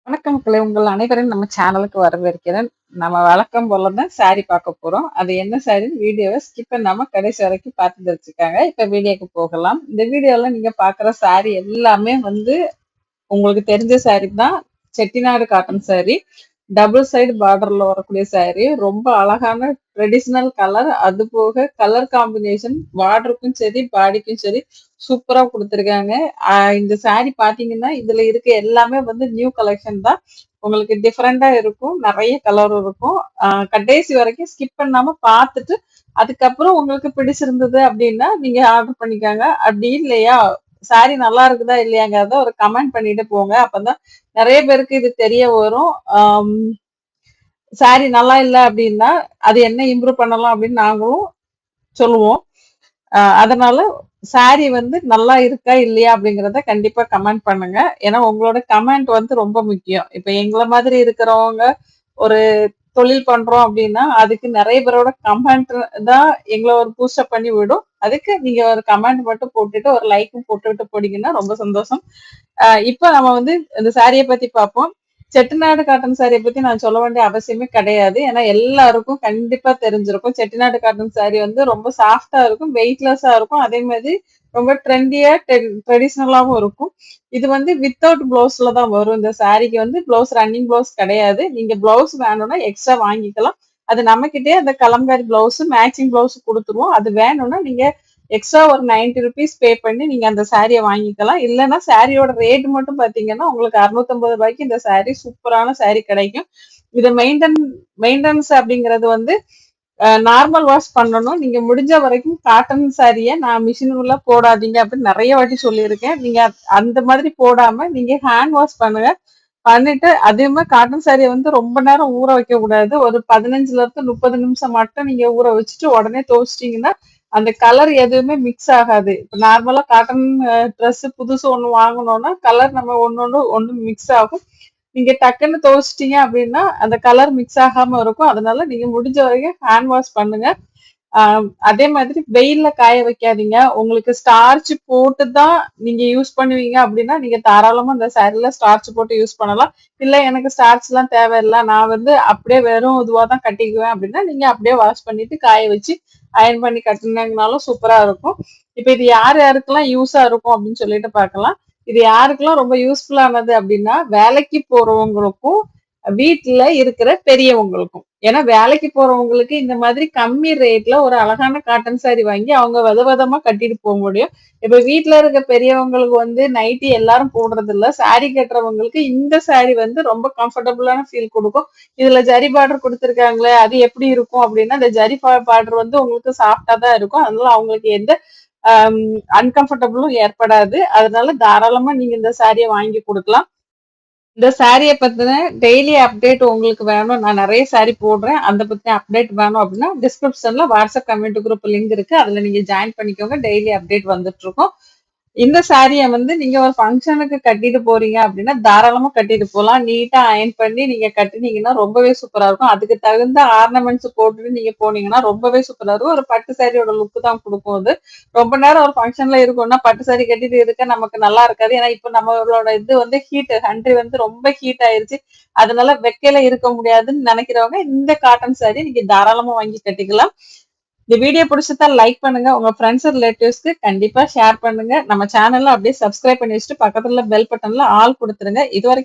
வணக்கம் மக்களே! உங்கள் அனைவரையும் நம்ம சேனலுக்கு வரவேற்கிறேன். நம்ம வழக்கம் போல தான் சாரி பார்க்க போறோம். அது என்ன சாரின்னு வீடியோவ ஸ்கிப் பண்ணாம கடைசி வரைக்கும் பார்த்து தெரிஞ்சுக்கங்க. இப்ப வீடியோக்கு போகலாம். இந்த வீடியோல நீங்க பார்க்குற சாரி எல்லாமே உங்களுக்கு தெரிஞ்ச சாரி தான். Chettinad cotton sari. Double side பார்டர்ல வரக்கூடிய சாரி. ரொம்ப அழகான ட்ரெடிஷனல் கலர். அது போக கலர் காம்பினேஷன் பார்டருக்கும் சரி, பாடிக்கும் சரி சூப்பரா குடுத்துருக்காங்க. இந்த சாரி பார்த்தீங்கன்னா, இதுல இருக்க எல்லாமே நியூ கலெக்ஷன் தான். உங்களுக்கு டிஃபரெண்டா இருக்கும். நெறைய கலர் இருக்கும். கடைசி வரைக்கும் ஸ்கிப் பண்ணாம பார்த்துட்டு, அதுக்கப்புறம் உங்களுக்கு பிடிச்சிருந்தது அப்டின்னா, நீங்க ஆர்டர் பண்ணிக்கங்க. அப்டி இல்லையா, சாரி நல்லா இருக்குதா இல்லையாங்கிறத ஒரு கமெண்ட் பண்ணிட்டு போங்க. அப்பதான் நெறைய பேருக்கு இது தெரிய வரும். ஆம் சாரி நல்லா இல்ல அப்டின்னா, அது என்ன இம்ப்ரூவ் பண்ணலாம் அப்டின்னு நாங்களும் சொல்லுவோம். அதனால சாரி நல்லா இருக்கா இல்லையா அப்படிங்கிறத கண்டிப்பா கமெண்ட் பண்ணுங்க. ஏன்னா உங்களோட கமெண்ட் ரொம்ப முக்கியம். இப்ப எங்கள மாதிரி இருக்கிறவங்க ஒரு தொழில் பண்றோம் அப்படின்னா, அதுக்கு நெறைய பேரோட கமெண்ட் தான் எங்கள ஒரு பூஸ்டப் பண்ணி விடும். அதுக்கு நீங்க ஒரு கமெண்ட் மட்டும் போட்டுட்டு, ஒரு லைக்கும் போட்டுட்டு போனீங்கன்னா ரொம்ப சந்தோஷம். இப்ப நம்ம இந்த சாரிய பத்தி பார்ப்போம். செட்டிநாடு காட்டன் சாரிய பத்தி நான் சொல்ல வேண்டிய அவசியமே கிடையாது. ஏன்னா எல்லாருக்கும் கண்டிப்பா தெரிஞ்சிருக்கும். செட்டிநாடு காட்டன் சாரி ரொம்ப சாஃப்ட்டா இருக்கும், வெயிட்லெஸ்ஸா இருக்கும். அதே மாதிரி ரொம்ப ட்ரெண்டியா, ட்ரெடிஷனலாவும் இருக்கும். இது வித்தவுட் ப்ளவுஸ்ல தான் வரும். இந்த சாரிக்கு ப்ளவுஸ் ரன்னிங் ப்ளவுஸ் கிடையாது. நீங்க ப்ளவுஸ் வேணும்னா எக்ஸ்ட்ரா வாங்கிக்கலாம். அது நம்மகிட்டயே அந்த கலம்காரி ப்ளவுஸ், மேட்சிங் ப்ளவுஸ் குடுத்துருவோம். அது வேணும்னா நீங்க எக்ஸ்ட்ரா ஒரு ₹90 பே பண்ணி நீங்க அந்த சாரிய வாங்கிக்கலாம். இல்லன்னா சாரியோட ரேட் மட்டும் பார்த்தீங்கன்னா, உங்களுக்கு ₹650 இந்த சாரி சூப்பரான சாரி கிடைக்கும். இத மெயின்டனன்ஸ் அப்படிங்கிறது நார்மல் வாஷ் பண்ணணும். நீங்க முடிஞ்ச வரைக்கும் காட்டன் சாரிய நான் மிஷின் உள்ள போடாதீங்க அப்படின்னு நெறைய வாட்டி சொல்லியிருக்கேன். நீங்க அந்த மாதிரி போடாம நீங்க ஹேண்ட் வாஷ் பண்ணுங்க. பண்ணிட்டு அதேமாரி காட்டன் சாரிய ரொம்ப நேரம் ஊற வைக்க கூடாது. ஒரு 15ல இருந்து 30 நிமிஷம் மட்டும் நீங்க ஊற வச்சுட்டு உடனே துவைச்சிட்டீங்கன்னா, அந்த கலர் எதுவுமே மிக்ஸ் ஆகாது. இப்ப நார்மலா காட்டன் ட்ரெஸ் புதுசு ஒண்ணு வாங்குனோம்னா, கலர் நம்ம ஒண்ணு மிக்ஸ் ஆகும். நீங்க டக்குன்னு துவைச்சிட்டீங்க அப்படின்னா, அந்த கலர் மிக்ஸ் ஆகாம இருக்கும். அதனால நீங்க முடிஞ்ச வரைக்கும் ஹேண்ட் வாஷ் பண்ணுங்க. அதே மாதிரி வெயில்ல காய வைக்காதீங்க. உங்களுக்கு ஸ்டார்ச் போட்டு தான் நீங்க யூஸ் பண்ணுவீங்க அப்படின்னா, நீங்க தாராளமா அந்த சாரீல ஸ்டார்ச் போட்டு யூஸ் பண்ணலாம். இல்ல எனக்கு ஸ்டார்ச்லாம் தேவையில்ல. நான் அப்படியே வெறும் இதுவா தான் கட்டிக்குவேன் அப்படின்னா, நீங்க அப்படியே வாஷ் பண்ணிட்டு காய வச்சு அயர்ன் பண்ணி கட்டுனீங்கனாலும் சூப்பரா இருக்கும். இப்ப இது யார் யாருக்கெல்லாம் யூஸா இருக்கும் அப்படின்னு சொல்லிட்டு பார்க்கலாம். இது யாருக்கெல்லாம் ரொம்ப யூஸ்ஃபுல்லானது அப்படின்னா, வேலைக்கு போறவங்களுக்கும், வீட்ல இருக்கிற பெரியவங்களுக்கும். ஏன்னா வேலைக்கு போறவங்களுக்கு இந்த மாதிரி கம்மி ரேட்ல ஒரு அழகான காட்டன் சாரி வாங்கி அவங்க விதவிதமா கட்டிட்டு போ முடியும். இப்ப வீட்ல இருக்க பெரியவங்களுக்கு நைட்டி எல்லாரும் போடுறது இல்ல. சாரி கட்டுறவங்களுக்கு இந்த சாரி ரொம்ப கம்ஃபர்டபுளான ஃபீல் குடுக்கும். இதுல ஜரி பார்டர் குடுத்துருக்காங்களே, அது எப்படி இருக்கும் அப்படின்னா, இந்த ஜரி பார்டர் உங்களுக்கு சாஃப்ட்டா தான் இருக்கும். அதனால அவங்களுக்கு எந்த அம் அன்கம்ஃபர்டபுளும் ஏற்படாது. அதனால தாராளமா நீங்க இந்த சாரிய வாங்கி குடுக்கலாம். இந்த சாரிய பத்தின டெய்லி அப்டேட் உங்களுக்கு வேணும். நான் நெறைய சாரி போடுறேன். அந்த பத்தின அப்டேட் வேணும் அப்படின்னா, டிஸ்கிரிப்ஷன்ல வாட்ஸ்அப் கம்யூனிட்டி குரூப் லிங்க் இருக்கு. அதுல நீங்க ஜாயின் பண்ணிக்கோங்க. டெய்லி அப்டேட் வந்துட்டு இருக்கும். இந்த சாரிய நீங்க ஒரு ஃபங்ஷனுக்கு கட்டிட்டு போறீங்க அப்படின்னா, தாராளமா கட்டிட்டு போலாம். நீட்டா அயர்ன் பண்ணி நீங்க கட்டுனீங்கன்னா ரொம்பவே சூப்பரா இருக்கும். அதுக்கு தகுந்த ஆர்னமெண்ட்ஸ் போட்டுட்டு நீங்க போனீங்கன்னா ரொம்பவே சூப்பரா இருக்கும். ஒரு பட்டு சாரியோட லுக் தான் குடுக்கும் அது. ரொம்ப நேரம் ஒரு ஃபங்ஷன்ல இருக்கோம்னா, பட்டு சாரி கட்டிட்டு இருக்க நமக்கு நல்லா இருக்காது. ஏன்னா, இப்ப நம்மளோட இது ஹீட் கண்ட்ரி ரொம்ப ஹீட் ஆயிருச்சு. அதனால வெக்கையில இருக்க முடியாதுன்னு நெனைக்கிறவங்க, இந்த காட்டன் சாரி நீங்க தாராளமா வாங்கி கட்டிக்கலாம். இந்த வீடியோ பிடிச்சிருந்தா லைக் பண்ணுங்க. உங்க ஃப்ரெண்ட்ஸ், ரிலேட்டிவ்ஸ்க்கு கண்டிப்பா ஷேர் பண்ணுங்க. நம்ம சேனல்ல அப்படியே சப்ஸ்கிரைப் பண்ணி வச்சுட்டு பக்கத்துல பெல் பட்டன்ல ஆல் குடுத்துருங்க. இதுவரைக்கும்